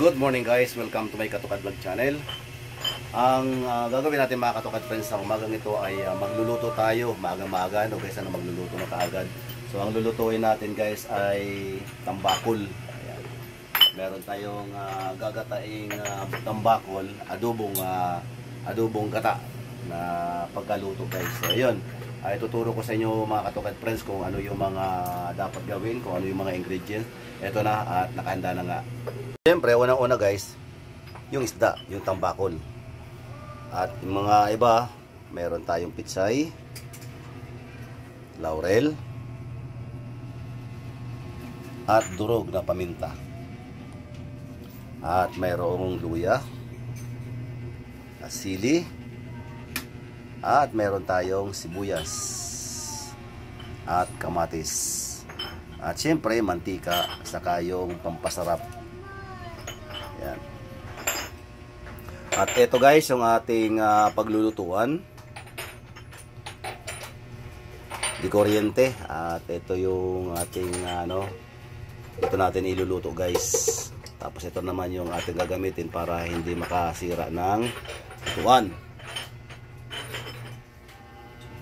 Good morning guys, welcome to my Katukad Vlog channel. Ang gagawin natin mga Katukad friends sa umagang ito ay magluluto tayo, maaga-maaga no guys, magluluto na kaagad. So ang lulutuin natin guys ay tambakol. Ayan. Meron tayong gagataing tambakol, adobong gata na pagkaluto guys. So ayun, ay tuturo ko sa inyo mga Katukad friends kung ano yung mga dapat gawin, kung ano yung mga ingredients. Ito na at nakahanda na nga. Siyempre, unang-una guys, yung isda, yung tambakol. At yung mga iba, meron tayong pitsay, laurel, at durog na paminta. At mayroong luya, sili, at meron tayong sibuyas, at kamatis. At siyempre, mantika, saka yung pampasarap. Yan. At ito guys, yung ating paglulutuan. Di kuryente. At ito yung ating ito natin iluluto guys. Tapos ito naman yung ating gagamitin para hindi makasira ng tuwan.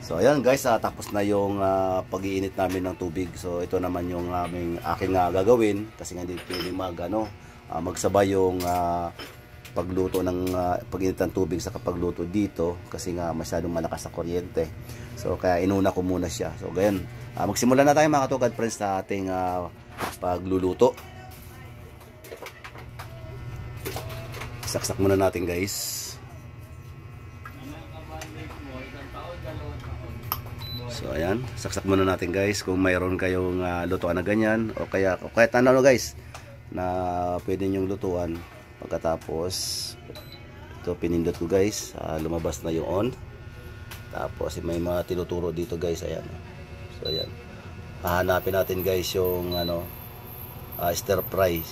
So ayan guys, tapos na yung pag-iinit namin ng tubig. So ito naman yung aking gagawin kasi nga hindi pwedeng magsabay yung pagluto ng pag-init ng tubig sa pagluto dito kasi nga masyadong malakas sa kuryente. So kaya inuna ko muna siya. So ganyan, magsimula na tayo mga Katukad friends sa ating pagluluto. Saksak muna natin guys. So ayan, saksak muna natin guys kung mayroon kayong lutuan na ganyan o kaya kahit ano guys na pwede nyong lutuan. Pagkatapos ito pinindot ko guys, lumabas na yung on. Tapos may mga tinuturo dito guys, ayan. So ayan, hahanapin natin guys yung stir fry.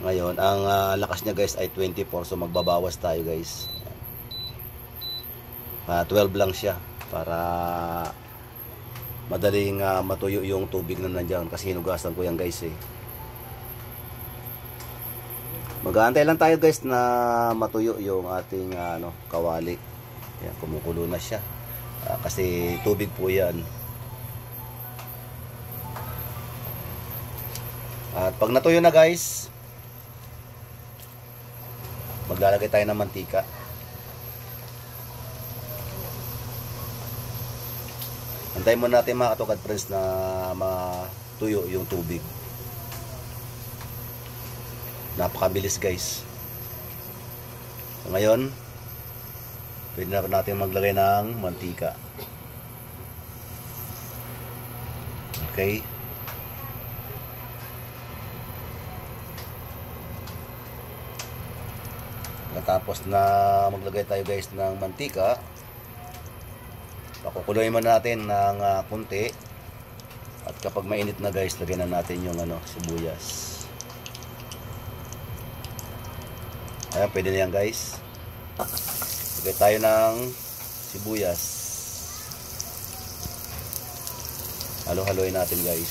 Ngayon ang lakas niya guys ay 24, so magbabawas tayo guys. 12 lang siya para madaling matuyo yung tubig na nandiyan kasi hinugasan ko yan guys eh. Mag-aantay lang tayo guys na matuyo yung ating kawali. Ayan, kumukulo na siya kasi tubig po yan. At pag natuyo na guys, maglalagay tayo ng mantika. Antayin mo natin mga Katukad friends na matuyo yung tubig. Napakabilis guys. So, ngayon pwede na natin maglagay ng mantika. Okay. Tapos na maglagay tayo guys ng mantika, pakukuloyin mo natin ng kunti. At kapag mainit na guys, lagyan na natin yung sibuyas. Ayan, pwede na yan guys. Lagay tayo ng sibuyas. Halo-haloyin natin guys.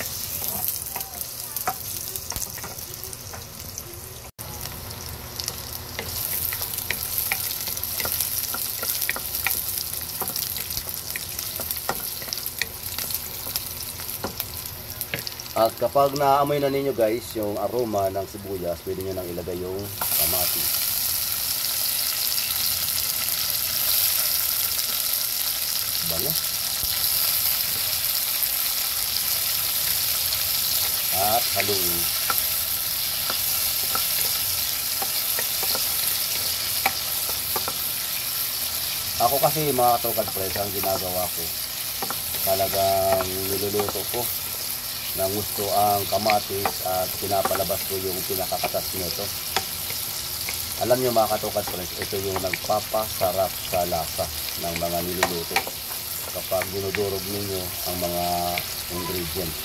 At kapag naamoy na ninyo guys yung aroma ng sibuyas, pwede nyo nang ilagay yung kamatis. Bango. At haluin. Ako kasi mga Katukad friends, ang ginagawa ko, talagang niluluto ko ng gusto ang kamatis at pinapalabas ko yung pinakakatas nito. Alam nyo mga Katukad friends, ito yung nagpapasarap sa lasa ng mga niluluto kapag dinudurog ninyo ang mga ingredients.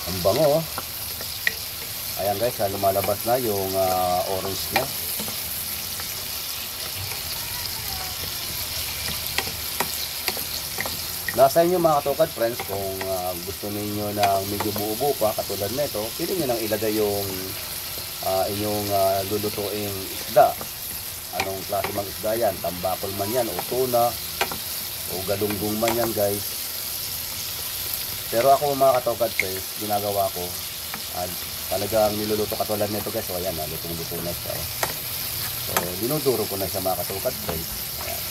Ang bango oh. Ayan guys, lumalabas na yung orange niya. Nasa inyo mga katokad friends kung gusto ninyo ng medyo buo-buo pa katulad na ito, pwede nyo nang ilagay yung inyong lulutuing isda. Anong klase mang isda yan, tambakol man yan o tuna o galunggong man yan guys. Pero ako mga katokad friends, ginagawa ko talagang niluluto katulad nito guys. So ayan, lutong-luto na siya. So dinuduro ko na siya mga katokad friends. Ayan.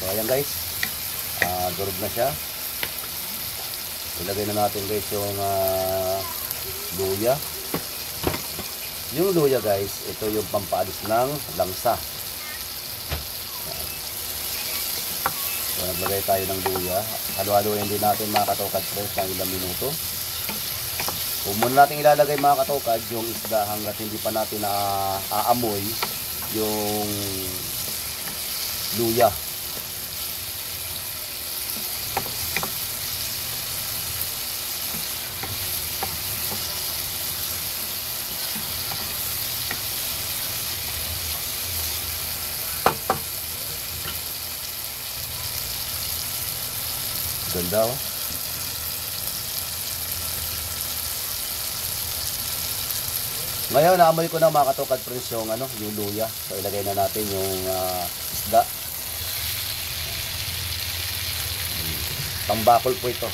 So ayan guys, durog na siya. Ilagay na natin guys yung luya. Yung luya guys, ito yung pampaalis ng langsa. So naglagay tayo ng luya. Halo-haloin din natin mga katokad friends ng ilang minuto. Kung muna natin ilalagay mga katokad yung isda hanggat hindi pa natin aamoy yung luya. Ganda oh. Ngayon naamoy ko na mga katokad friends yung yung luya. So ilagay na natin yung isda. Tambakol po ito.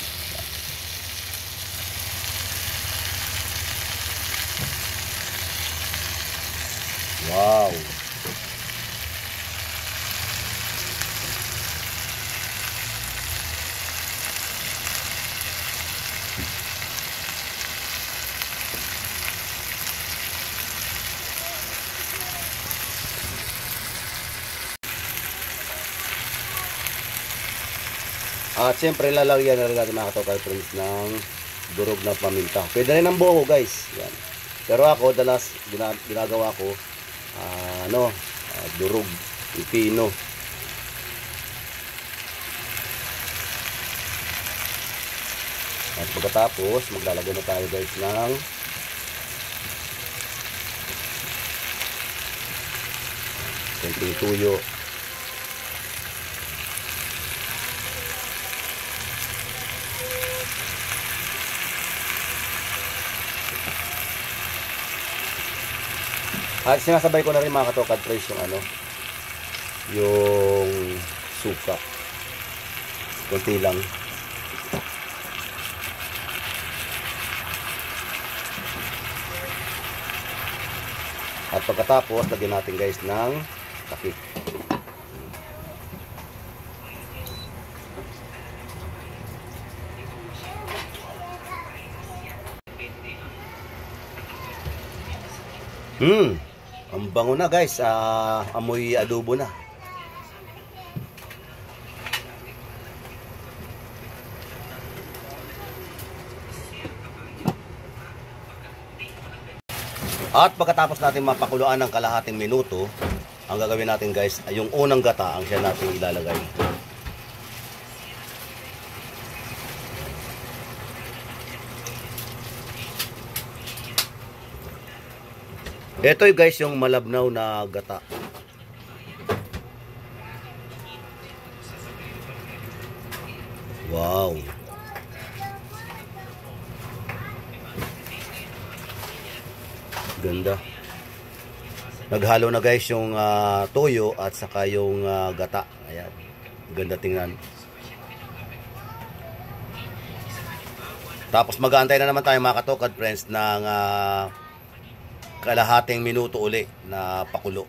Wow. At siyempre lalagyan na rin natin mga katokad friends ng durog na paminta. Pwede rin ng buo guys. Yan. Pero ako dalas ginagawa ko durog pipino. At pagkatapos maglalagay na tayo guys ng konting tuyo. At sinasabay ko na rin mga katokad friends yung suka. Kunti lang. At pagkatapos lagyan natin guys ng takip. Ang bango na guys, amoy adobo na. At pagkatapos natin mapakuluan ng kalahating minuto, ang gagawin natin guys ay yung unang gata ang siya natin ilalagay. Ito guys yung malabnaw na gata. Wow. Ganda. Naghalo na guys yung toyo at saka yung gata. Ayan. Ganda tingnan. Tapos mag-aantay na naman tayo mga katokad friends ng kalahating minuto uli na pakulo.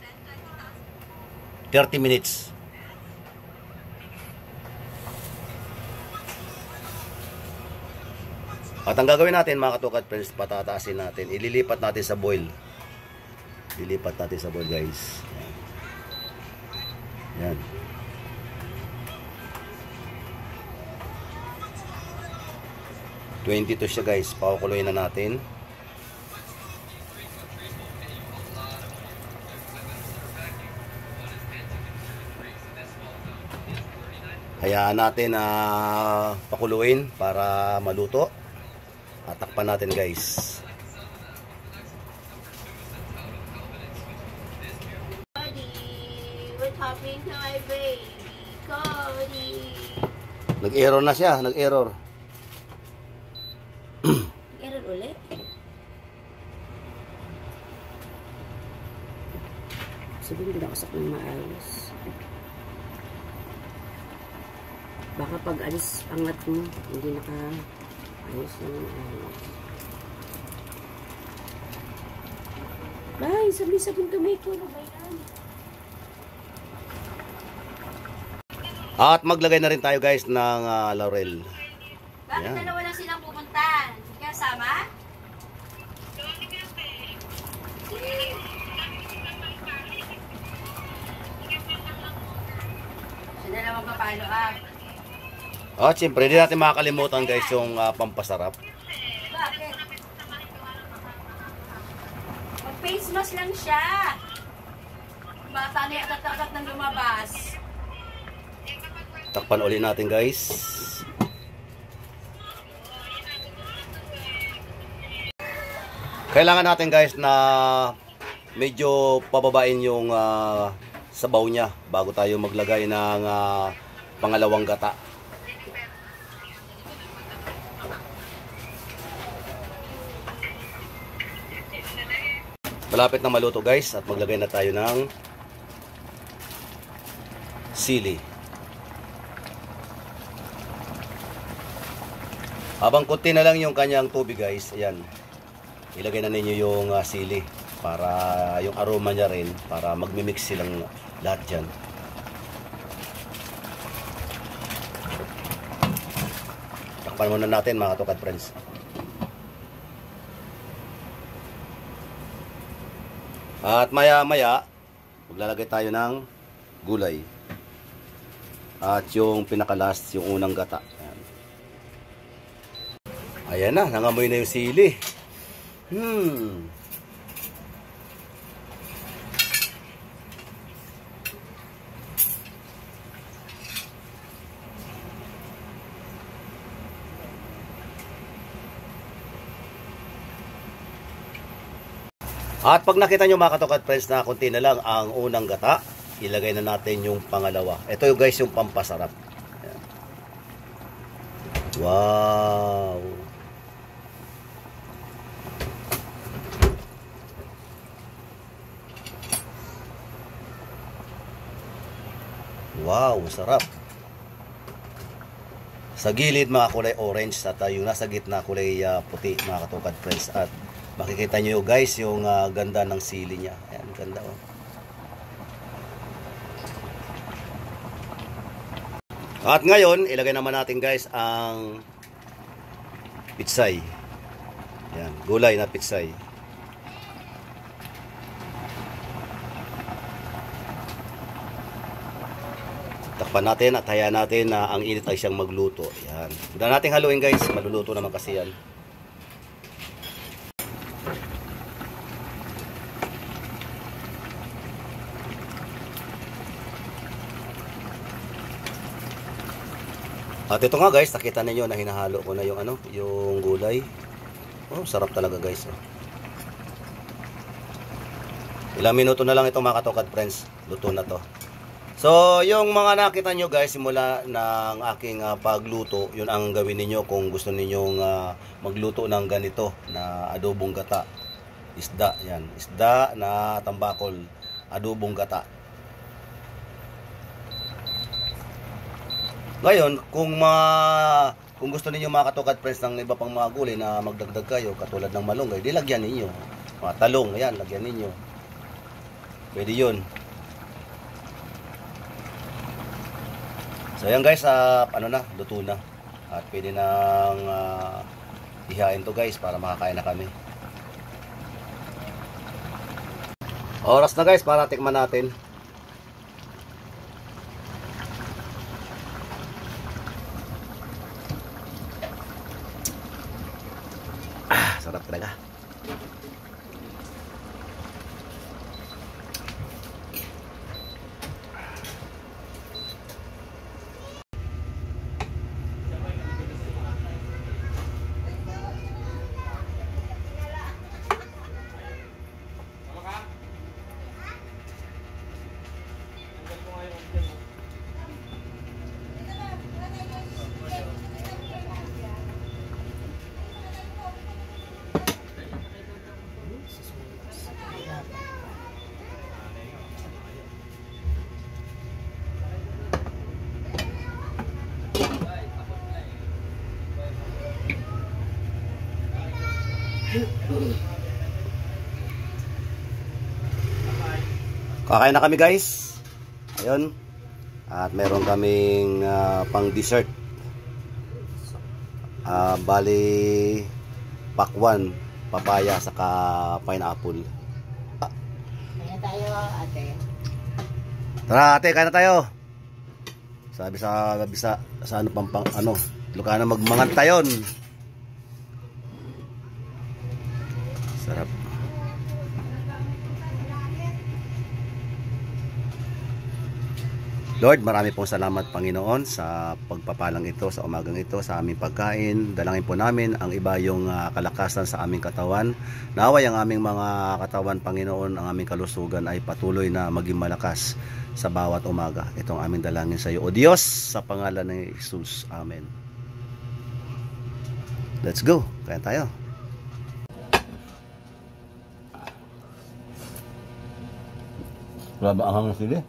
30 minutes. At ang gagawin natin mga katokad friends, patataasin natin. Ililipat natin sa boil. Lilipat natin sa boil guys. Yan. Yan. 22 siya guys. Pakukuloyin na natin. Hayaan natin pakuluin para maluto. At takpan natin guys. Coming to my baby, Cody. Nag-error na siya, nag-error. Error ulit? Sabihin, hindi nakasak ng maayos. Baka pag alis angat mo, hindi naka-ayos na maayos. Ay, sabi-sabing tumiko na ba yan? At maglagay na rin tayo guys ng laurel. Bakit Yan. dalawa lang silang pupunta? Kaya sama? Siya na lang magpapalo up. At siyempre, hindi natin makakalimutan guys yung pampasarap. Bakit? Mag-face mask lang siya. Bata na yung agat ng lumabas. Takpan ulit natin guys. Kailangan natin guys na medyo pababain yung sabaw niya bago tayo maglagay ng pangalawang gata. Malapit na maluto guys at maglagay na tayo ng sili. Habang konti na lang yung kanyang tubig guys, ayan. Ilagay na ninyo yung sili para yung aroma niya rin, para magmi-mix silang lahat dyan. Takpan muna natin mga Katokad friends. At maya maya maglalagay tayo ng gulay. At yung pinaka-last, yung unang gata. Ayan na, nangamoy na yung sili. At pag nakita nyo mga Katokad friends na konti na lang ang unang gata, ilagay na natin yung pangalawa. Ito yung guys yung pampasarap. Ayan. Wow! Wow, sarap. Sa gilid mga kulay orange at yung nasa gitna kulay puti mga Katokad friends. At makikita nyo guys yung ganda ng sili niya. Ayan, ganda oh. At ngayon, ilagay naman natin guys ang pitsay. Ayan, gulay na pitsay. Takpan natin at hayaan natin na ang init ay siyang magluto. Ayan. Huwag na natin haluin guys, maluluto naman kasi yan. At ito nga guys, nakita niyo na hinahalo ko na yung yung gulay. Oh, sarap talaga guys. Oh. Ilang minuto na lang ito mga Katokad friends, luto na to. So, yung mga nakita nyo guys, simula ng aking pagluto, yun ang gawin niyo kung gusto ninyong magluto ng ganito na adobong gata. Isda, yan. Isda na tambakol, adobong gata. Ngayon, kung gusto niyo mga Katokad friends ng iba pang mga gulay na magdagdag kayo, katulad ng malunggay, di lagyan ninyo. Mga talong, ayan, lagyan ninyo. Pwede yun. So ayan guys, luto na. At pwede nang ihain to guys para makakain na kami. Oras na guys para tikman natin. Sarap talaga. Kakain na kami guys. Ayun. At meron kaming pang dessert. Bali pakwan, papaya saka pineapple. Kaya tayo, ate. Tara ate, kain na tayo. Sabi sa ano pang ano, Ilocano magmangan tayon. Sarap. Lord, marami pong salamat Panginoon sa pagpapalang ito, sa umagang ito, sa aming pagkain. Dalangin po namin ang iba yung kalakasan sa aming katawan. Naway ang aming mga katawan Panginoon, ang aming kalusugan ay patuloy na maging malakas sa bawat umaga. Ito ang aming dalangin sa iyo, O Diyos, sa pangalan ni Jesus. Amen. Let's go. Kaya tayo. Wala ba ang hanggang sili?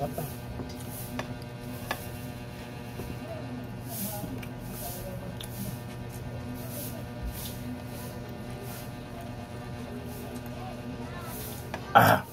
Papa. Ah.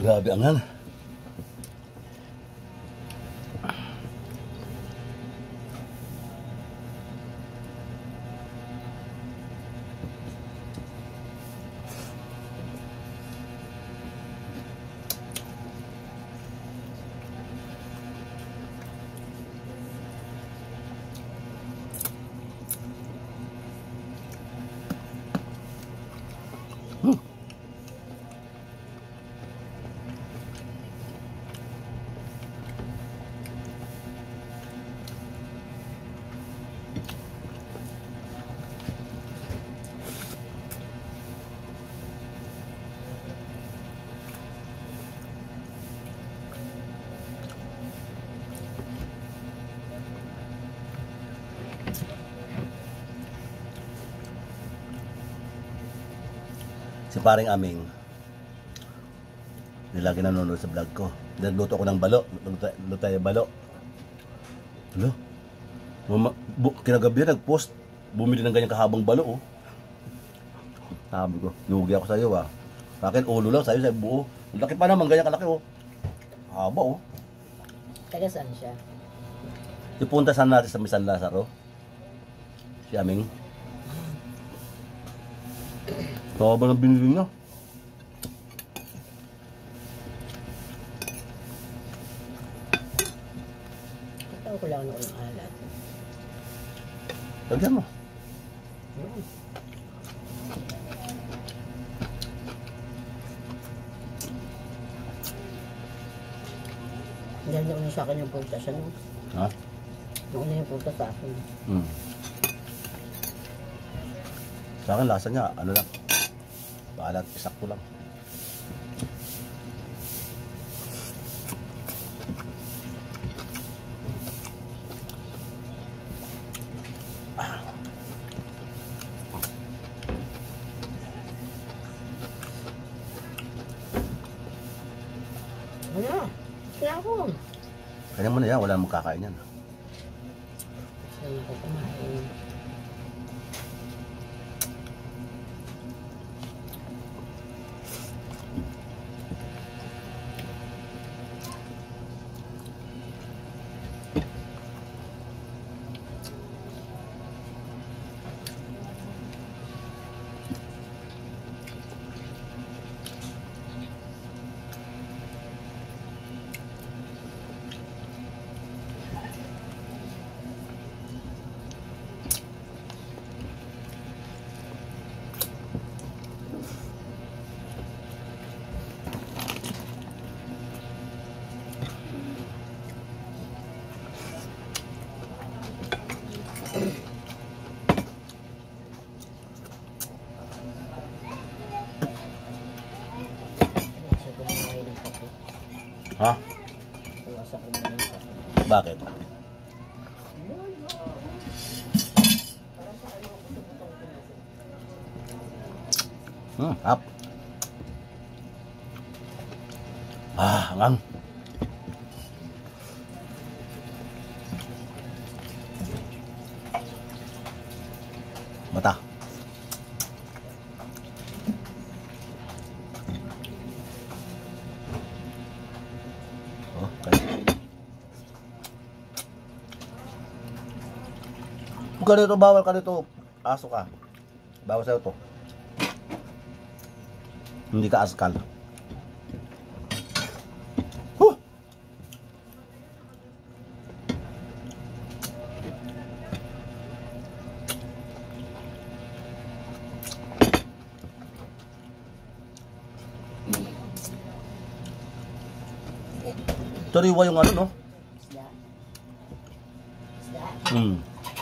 Grabe ang hal. Si paring aming nilagi nanonood sa vlog ko. Nagluto ko ng balo. Luto tayo balo. Hello? Kinagabi nag-post. Bumili ng ganyang kahabang balo. Oh. Sabi ko, lugi ako sa iyo ah. Sa akin, ulo lang. Sa'yo, buo. Laki pa naman, ganyan kalaki oh. Haba oh. Taga saan siya? Ipunta sana natin sa San Lazaro. Si aming. Haba ng binili niya. Ito ko lang ng alat. Lagyan mo. Dahil nauna sa akin yung punta siya. No? Ha? Nauna yung punta sa akin. Sa akin, lasa niya, ano lang. Paalat, isakto lang. Wala. Kaya ako. Kanya mo na yan, wala mong kakain yan. Saan ako kumain? Ha? Bakit? Hap. Hangang. Mata. Oh, okay. Kung ganito, bawal ka dito. Aso ka. Bawal sa'yo to. Hindi ka askal. Huh! Tariwa yung ano, no? Isda. Isda.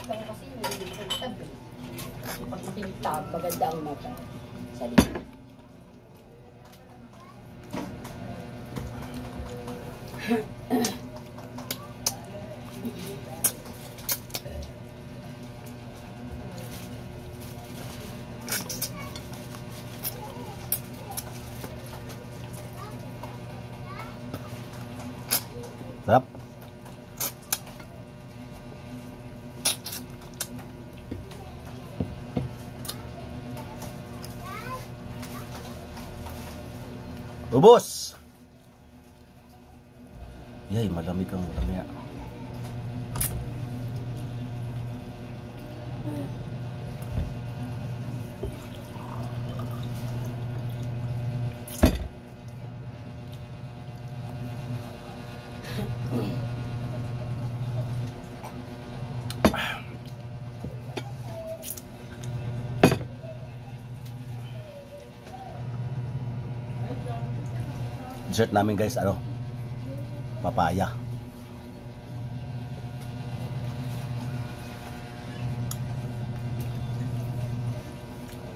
Kaya kasi hindi ko tabi. Pag matingtab, maganda ang mata. Sa likod. Sarap. Ubos. Yay, malamig ang ulam. Dessert namin guys, ano? Papaya.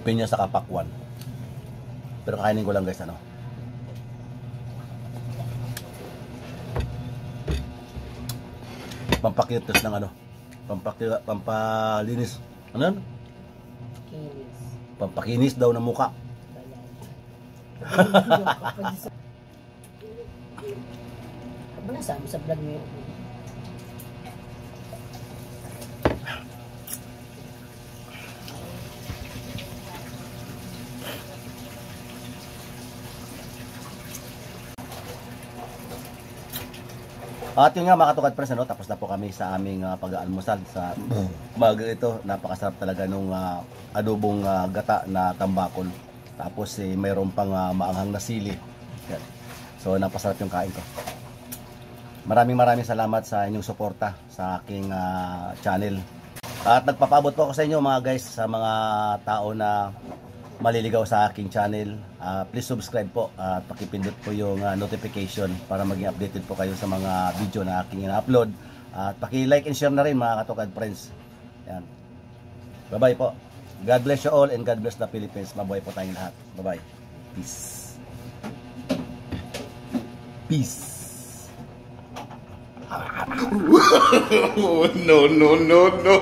Pinya sa kapakwan. Pero kakainin ko lang guys, ano? Pampakitos ng ano? Pampalinis. Ano yan? Kinis. Pampakinis daw ng muka. Ano nasama sa vlog mo yun? At yun nga mga katukad friends, ano, tapos na po kami sa aming pag-aalmusal sa umaga ito. Napakasarap talaga nung adobong gata na tambakol. Tapos mayroon pang maanghang na sili. Yan. So napasarap yung kain ko. Maraming salamat sa inyong suporta sa aking channel. At nagpapabot po ako sa inyo mga guys, sa mga tao na maliligaw sa aking channel. Please subscribe po at pakipindot po yung notification para maging updated po kayo sa mga video na aking ina-upload. At paki-like and share na rin mga katukad friends. Yan. Bye-bye po. God bless you all and God bless the Philippines. Mabuhay po tayong lahat. Bye-bye. Peace. Peace. No, no, no, no.